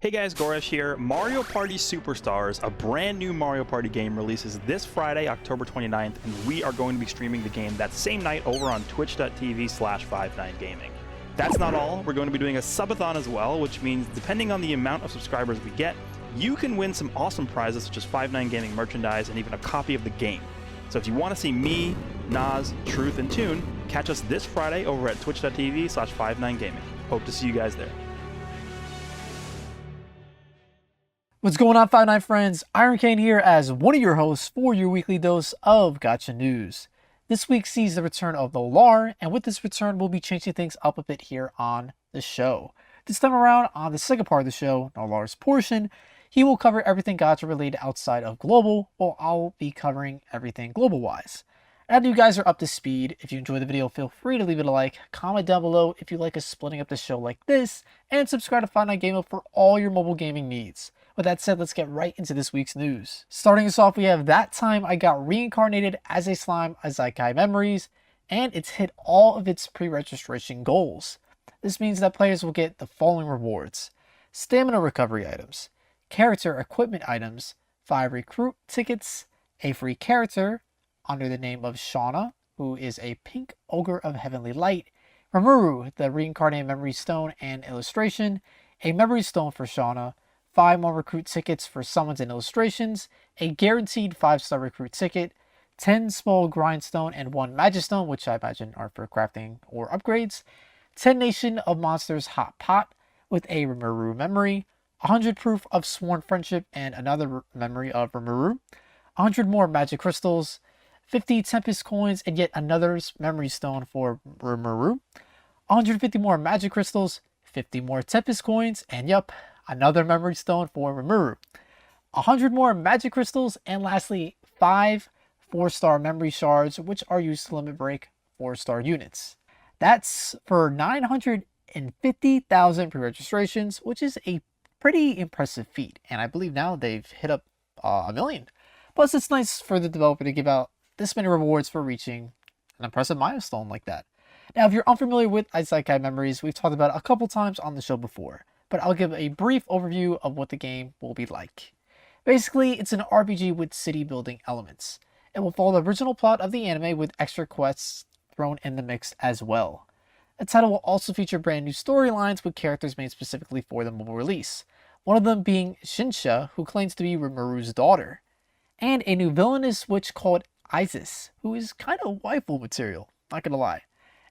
Hey guys, Goresh here. Mario Party Superstars, a brand new Mario Party game, releases this Friday, October 29th, and we are going to be streaming the game that same night over on twitch.tv/59gaming. That's not all, we're going to be doing a subathon as well, which means depending on the amount of subscribers we get, you can win some awesome prizes such as 59gaming merchandise and even a copy of the game. So if you want to see me, Nas, Truth, and Tune, catch us this Friday over at twitch.tv/59gaming. Hope to see you guys there. What's going on, 59 friends? Iron Kane here as one of your hosts for your weekly dose of Gacha news. This week sees the return of the LAR, and with this return, we'll be changing things up a bit here on the show. This time around, on the second part of the show, LAR's portion, he will cover everything Gacha related outside of global, while I'll be covering everything global-wise. After you guys are up to speed, if you enjoyed the video, feel free to leave it a like, comment down below if you like us splitting up the show like this, and subscribe to 59gaming for all your mobile gaming needs. With that said, let's get right into this week's news. Starting us off, we have That Time I Got Reincarnated As A Slime, a Zeitgeist Memories, and it's hit all of its pre-registration goals. This means that players will get the following rewards: stamina recovery items, character equipment items, 5 recruit tickets, a free character under the name of Shauna, who is a pink ogre of heavenly light, Rimuru, the reincarnated memory stone and illustration, a memory stone for Shauna, 5 more recruit tickets for summons and illustrations, a guaranteed 5-star recruit ticket, 10 small grindstone and 1 magistone, which I imagine are for crafting or upgrades, 10 Nation of Monsters Hot Pot with a Rimuru memory, 100 proof of sworn friendship and another memory of Rimuru, 100 more magic crystals, 50 Tempest coins and yet another memory stone for Rimuru, 150 more magic crystals, 50 more Tempest coins, and yup, another memory stone for Rimuru, 100 more magic crystals, and lastly 5 4-star memory shards, which are used to limit break 4-star units. That's for 950,000 pre-registrations, which is a pretty impressive feat, and I believe now they've hit up 1 million. Plus, it's nice for the developer to give out this many rewards for reaching an impressive milestone like that. Now, if you're unfamiliar with Isekai Memories, we've talked about it a couple times on the show before, but I'll give a brief overview of what the game will be like. Basically, it's an RPG with city building elements. It will follow the original plot of the anime with extra quests thrown in the mix as well. The title will also feature brand new storylines with characters made specifically for the mobile release, one of them being Shinsha, who claims to be Rimuru's daughter, and a new villainous witch called Isis, who is kind of waifu material, not gonna lie.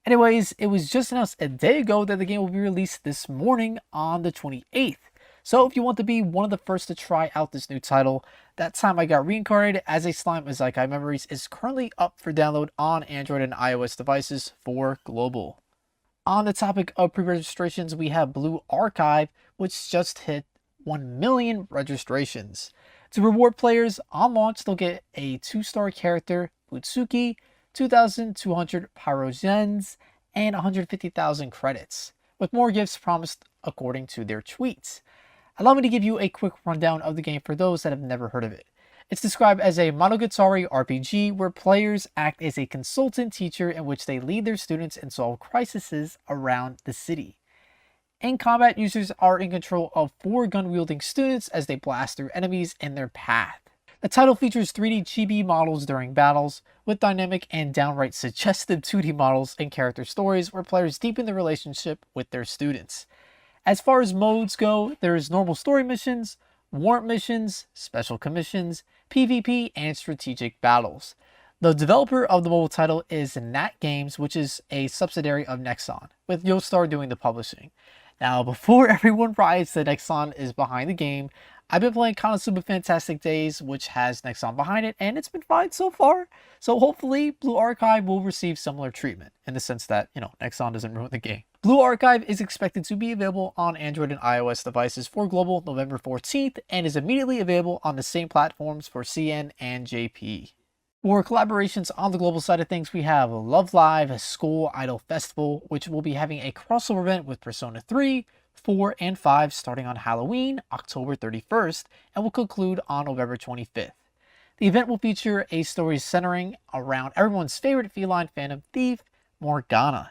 Anyways, it was just announced a day ago that the game will be released this morning on the 28th. So if you want to be one of the first to try out this new title, That Time I Got Reincarnated As A Slime, a Zeitgeist Memories is currently up for download on Android and iOS devices for global. On the topic of pre-registrations, we have Blue Archive, which just hit 1 million registrations. To reward players, on launch they'll get a 2-star character, Butsuki, 2,200 pyrogens, and 150,000 credits, with more gifts promised according to their tweets. Allow me to give you a quick rundown of the game for those that have never heard of it. It's described as a Monogatari RPG where players act as a consultant teacher in which they lead their students and solve crises around the city. In combat, users are in control of 4 gun-wielding students as they blast through enemies in their path. The title features 3D chibi models during battles, with dynamic and downright suggestive 2D models and character stories where players deepen the relationship with their students. As far as modes go, there's normal story missions, warrant missions, special commissions, PvP, and strategic battles. The developer of the mobile title is Nat Games, which is a subsidiary of Nexon, with Yoastar doing the publishing. Now, before everyone riots that Nexon is behind the game, I've been playing Konosuba Fantastic Days, which has Nexon behind it, and it's been fine so far. So hopefully, Blue Archive will receive similar treatment, in the sense that, Nexon doesn't ruin the game. Blue Archive is expected to be available on Android and iOS devices for global November 14th, and is immediately available on the same platforms for CN and JP. For collaborations on the global side of things, we have Love Live SchoolIdolFestival, which will be having a crossover event with Persona 3, 4, and 5 starting on Halloween, October 31st, and will conclude on November 25th. The event will feature a story centering around everyone's favorite feline phantom thief, Morgana.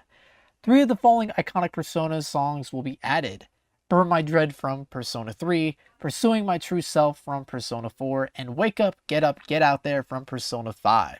3 of the following iconic Persona songs will be added: Burn My Dread from Persona 3, Pursuing My True Self from Persona 4, and Wake Up, Get Out There from Persona 5.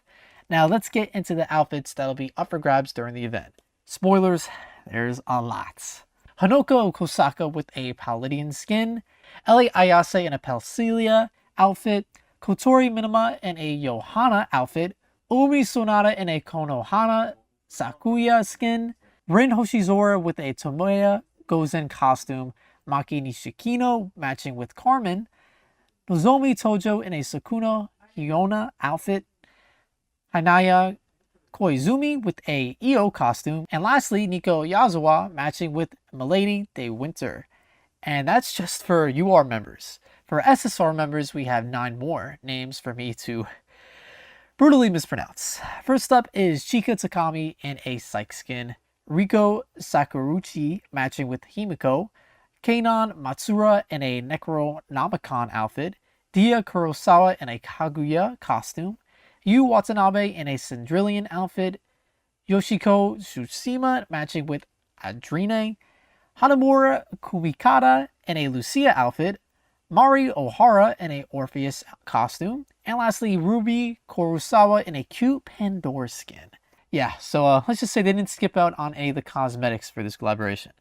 Now let's get into the outfits that'll be up for grabs during the event. Spoilers, there's a lot. Hanoko Kosaka with a Palladian skin, Ellie Ayase in a Pelcelia outfit, Kotori Minima in a Johanna outfit, Umi Sonata in a Konohana Sakuya skin, Rin Hoshizora with a Tomoya Gozen costume, Maki Nishikino matching with Carmen, Nozomi Tojo in a Sakuno Hyona outfit, Hanaya Koizumi with a Io costume, and lastly Nico Yazawa matching with Milady de Winter. And that's just for UR members. For SSR members, we have 9 more names for me to brutally mispronounce. First up is Chika Takami in a Psyche skin, Riko Sakuruchi matching with Himiko, Keinon Matsura in a Necronomicon outfit, Dia Kurosawa in a Kaguya costume, Yu Watanabe in a Cendrilian outfit, Yoshiko Tsushima matching with Adrine, Hanamura Kumikata in a Lucia outfit, Mari Ohara in a Orpheus costume, and lastly Ruby Kurosawa in a cute Pandora skin. Yeah, so let's just say they didn't skip out on the cosmetics for this collaboration.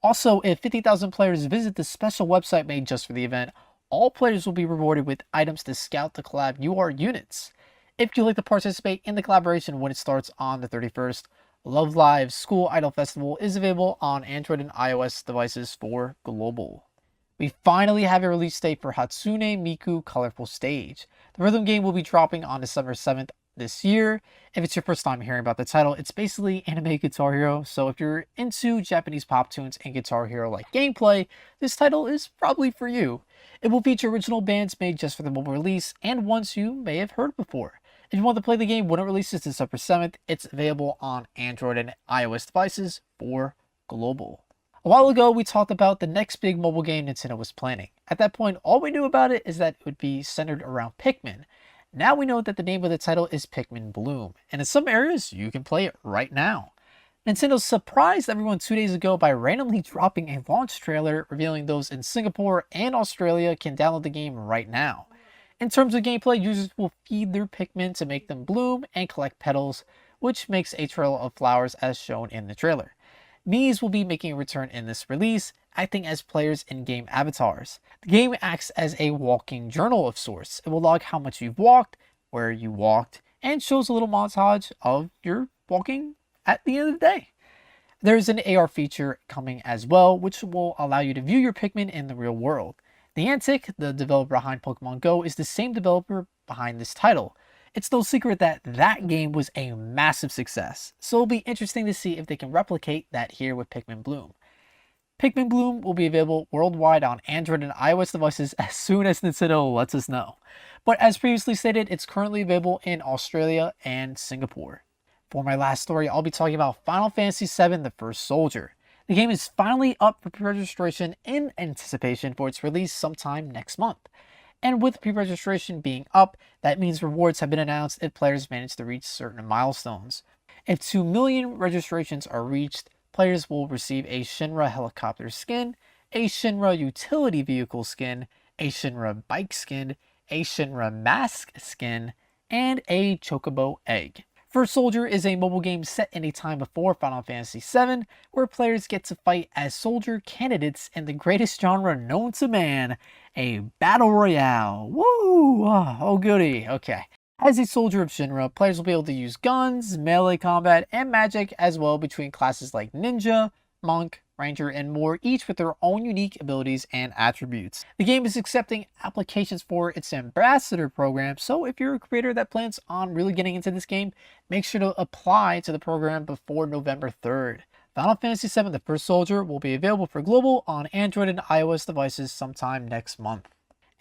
Also, if 50,000 players visit the special website made just for the event, all players will be rewarded with items to scout the collab UR units. If you'd like to participate in the collaboration when it starts on the 31st, Love Live's SchoolIdolFestival is available on Android and iOS devices for global. We finally have a release date for Hatsune Miku Colorful Stage. The rhythm game will be dropping on December 7th this year. If it's your first time hearing about the title, it's basically anime Guitar Hero, so if you're into Japanese pop tunes and Guitar Hero like gameplay, this title is probably for you. It will feature original bands made just for the mobile release and ones you may have heard before. If you want to play the game when it releases December 7th, it's available on Android and iOS devices for global. A while ago, we talked about the next big mobile game Nintendo was planning. At that point, all we knew about it is that it would be centered around Pikmin. Now we know that the name of the title is Pikmin Bloom, and in some areas, you can play it right now. Nintendo surprised everyone 2 days ago by randomly dropping a launch trailer revealing those in Singapore and Australia can download the game right now. In terms of gameplay, users will feed their Pikmin to make them bloom and collect petals, which makes a trail of flowers as shown in the trailer. Miis will be making a return in this release, acting as players' in-game avatars. The game acts as a walking journal of sorts. It will log how much you've walked, where you walked, and shows a little montage of your walking at the end of the day. There's an AR feature coming as well, which will allow you to view your Pikmin in the real world. Niantic, the developer behind Pokemon Go, is the same developer behind this title. It's no secret that that game was a massive success, so it'll be interesting to see if they can replicate that here with Pikmin Bloom. Pikmin Bloom will be available worldwide on Android and iOS devices as soon as Nintendo lets us know. But as previously stated, it's currently available in Australia and Singapore. For my last story, I'll be talking about Final Fantasy VII The First Soldier. The game is finally up for pre-registration in anticipation for its release sometime next month. And with pre-registration being up, that means rewards have been announced if players manage to reach certain milestones. If 2 million registrations are reached, players will receive a Shinra helicopter skin, a Shinra utility vehicle skin, a Shinra bike skin, a Shinra mask skin, and a Chocobo egg. First Soldier is a mobile game set in a time before Final Fantasy VII, where players get to fight as soldier candidates in the greatest genre known to man, a battle royale. Woo! Oh goody, okay. As a soldier of Shinra, players will be able to use guns, melee combat, and magic as well between classes like Ninja, Monk, Ranger, and more, each with their own unique abilities and attributes. The game is accepting applications for its ambassador program, so if you're a creator that plans on really getting into this game, make sure to apply to the program before November 3rd. Final Fantasy VII The First Soldier will be available for global on Android and iOS devices sometime next month.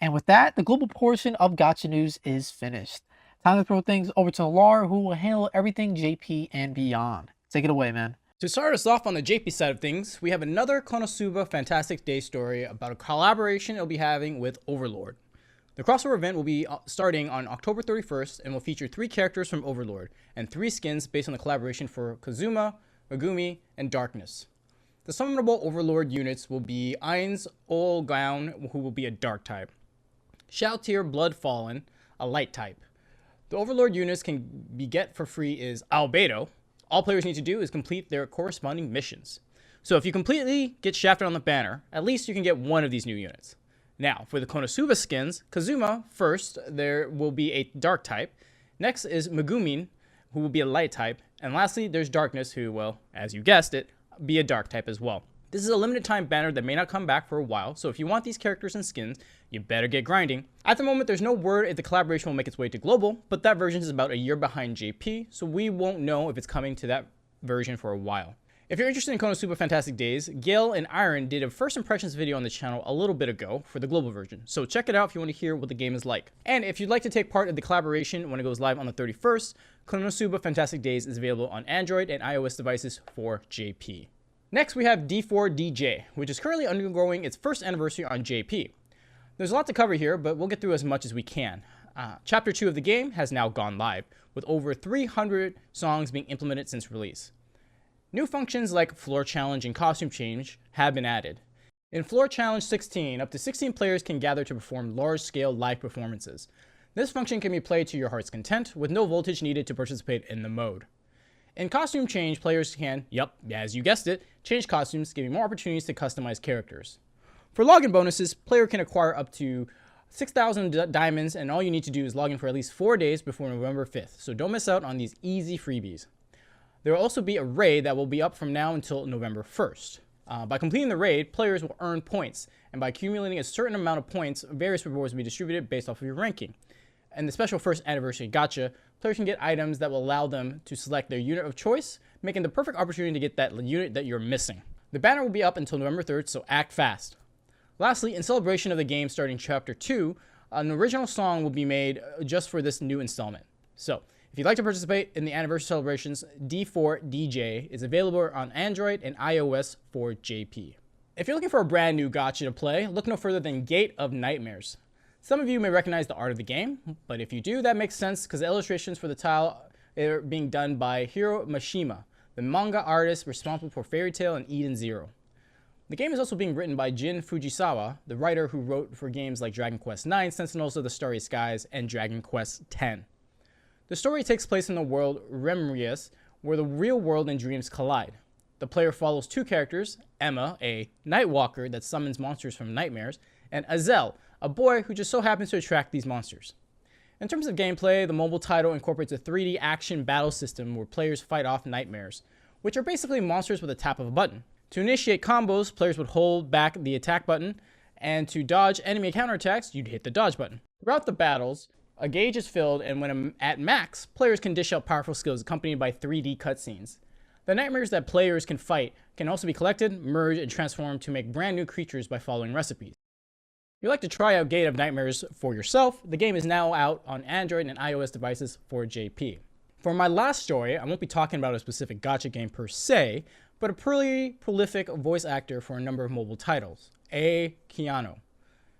And with that, the global portion of Gacha news is finished. Time to throw things over to Lar, who will handle everything JP and beyond. Take it away, man. To start us off on the JP side of things, we have another Konosuba Fantastic Day story about a collaboration it'll be having with OverLord. The crossover event will be starting on October 31st and will feature 3 characters from OverLord and 3 skins based on the collaboration for Kazuma, Megumi, and Darkness. The summonable Overlord units will be Ain's Olgaun, who will be a dark type. Shoutir Bloodfallen, a light type. The Overlord units can be get for free is Albedo. All players need to do is complete their corresponding missions. So if you completely get shafted on the banner, at least you can get one of these new units. Now, for the Konosuba skins, Kazuma first, there will be a dark type. Next is Megumin, who will be a light type. And lastly, there's Darkness, who, well, as you guessed it, be a dark type as well. This is a limited time banner that may not come back for a while, so if you want these characters and skins, you better get grinding. At the moment, there's no word if the collaboration will make its way to global, but that version is about a year behind JP, so we won't know if it's coming to that version for a while. If you're interested in Konosuba Fantastic Days, Gale and Iron did a first impressions video on the channel a little bit ago for the global version, so check it out if you want to hear what the game is like. And if you'd like to take part in the collaboration when it goes live on the 31st, Konosuba Fantastic Days is available on Android and iOS devices for JP. Next, we have D4DJ, which is currently undergoing its first anniversary on JP. There's a lot to cover here, but we'll get through as much as we can. Chapter 2 of the game has now gone live, with over 300 songs being implemented since release. New functions like Floor Challenge and Costume Change have been added. In Floor Challenge 16, up to 16 players can gather to perform large-scale live performances. This function can be played to your heart's content, with no voltage needed to participate in the mode. In Costume Change, players can, as you guessed it, change costumes, giving more opportunities to customize characters. For login bonuses, player can acquire up to 6,000 diamonds, and all you need to do is log in for at least 4 days before November 5th, so don't miss out on these easy freebies. There will also be a raid that will be up from now until November 1st. By completing the raid, players will earn points, and by accumulating a certain amount of points, various rewards will be distributed based off of your ranking. And the special first anniversary gacha, players can get items that will allow them to select their unit of choice, making the perfect opportunity to get that unit that you're missing. The banner will be up until November 3rd, so act fast. Lastly, in celebration of the game starting Chapter 2, an original song will be made just for this new installment. So, if you'd like to participate in the anniversary celebrations, D4DJ is available on Android and iOS for JP. If you're looking for a brand new gacha to play, look no further than Gate of Nightmares. Some of you may recognize the art of the game, but if you do, that makes sense because the illustrations for the tile are being done by Hiro Mashima, the manga artist responsible for Fairy Tail and Eden Zero. The game is also being written by Jin Fujisawa, the writer who wrote for games like Dragon Quest IX, Sentinels of the Starry Skies, and Dragon Quest X. The story takes place in the world Remrius, where the real world and dreams collide. The player follows two characters, Emma, a Nightwalker that summons monsters from nightmares, and Azel, a boy who just so happens to attract these monsters. In terms of gameplay, the mobile title incorporates a 3D action battle system where players fight off nightmares, which are basically monsters with a tap of a button. To initiate combos, players would hold back the attack button, and to dodge enemy counterattacks, you'd hit the dodge button. Throughout the battles, a gauge is filled, and when at max, players can dish out powerful skills accompanied by 3D cutscenes. The nightmares that players can fight can also be collected, merged, and transformed to make brand new creatures by following recipes. If you'd like to try out Gate of Nightmares for yourself, the game is now out on Android and iOS devices for JP. For my last story, I won't be talking about a specific gacha game per se, but a pretty prolific voice actor for a number of mobile titles, keanu.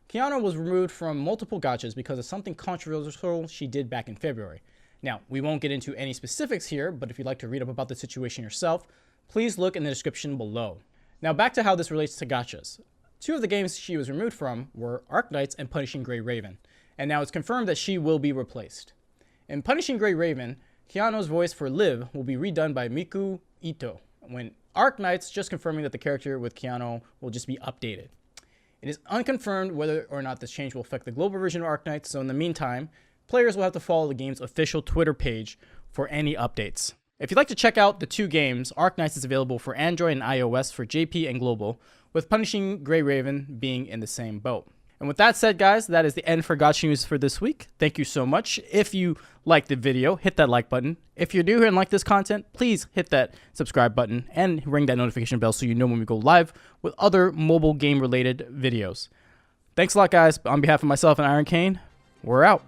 Keanu was removed from multiple gachas because of something controversial she did back in February. Now, we won't get into any specifics here, but if you'd like to read up about the situation yourself, please look in the description below. Now back to how this relates to gachas. Two of the games she was removed from were Arknights and Punishing Gray Raven, and now it's confirmed that she will be replaced. In Punishing Gray Raven, Keanu's voice for Liv will be redone by Miku Ito, when Arknights just confirming that the character with Keanu will just be updated. It is unconfirmed whether or not this change will affect the global version of Arknights, so in the meantime, players will have to follow the game's official Twitter page for any updates. If you'd like to check out the two games, Arknights is available for Android and iOS for JP and global, with Punishing Gray Raven being in the same boat. And with that said, guys, that is the end for Gacha News for this week. Thank you so much. If you liked the video, hit that like button. If you're new here and like this content, please hit that subscribe button and ring that notification bell so you know when we go live with other mobile game related videos. Thanks a lot, guys. On behalf of myself and Iron Kane, we're out.